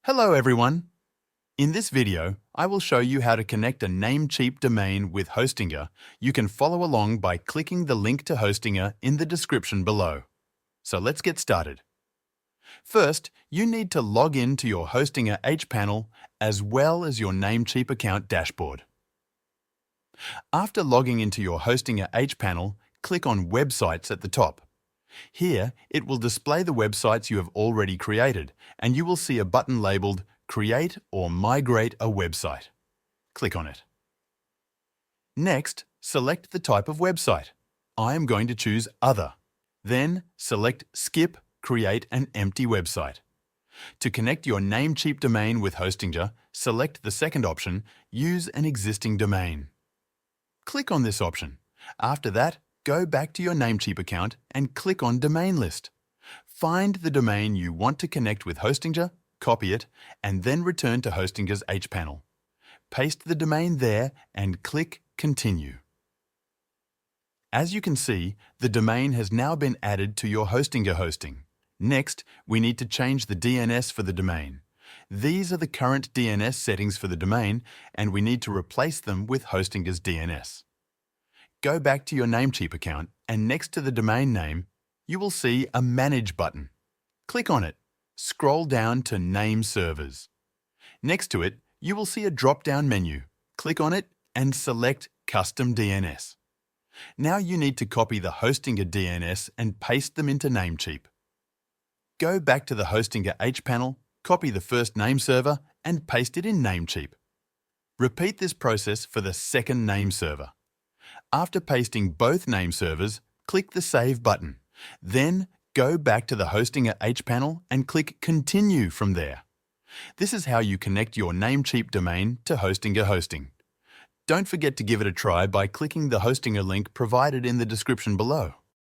Hello everyone! In this video, I will show you how to connect a Namecheap domain with Hostinger. You can follow along by clicking the link to Hostinger in the description below. So let's get started. First, you need to log in to your Hostinger hPanel as well as your Namecheap account dashboard. After logging into your Hostinger hPanel, click on Websites at the top. Here, it will display the websites you have already created, and you will see a button labeled Create or Migrate a Website. Click on it. Next, select the type of website. I am going to choose Other. Then, select Skip, Create an Empty Website. To connect your Namecheap domain with Hostinger, select the second option, Use an existing domain. Click on this option. After that, go back to your Namecheap account and click on Domain List. Find the domain you want to connect with Hostinger, copy it, and then return to Hostinger's hPanel. Paste the domain there and click Continue. As you can see, the domain has now been added to your Hostinger hosting. Next, we need to change the DNS for the domain. These are the current DNS settings for the domain, and we need to replace them with Hostinger's DNS. Go back to your Namecheap account, and next to the domain name, you will see a Manage button. Click on it. Scroll down to Name Servers. Next to it, you will see a drop-down menu. Click on it and select Custom DNS. Now you need to copy the Hostinger DNS and paste them into Namecheap. Go back to the Hostinger hPanel, copy the first name server, and paste it in Namecheap. Repeat this process for the second name server. After pasting both name servers, click the Save button. Then, go back to the Hostinger hPanel and click Continue from there. This is how you connect your Namecheap domain to Hostinger hosting. Don't forget to give it a try by clicking the Hostinger link provided in the description below.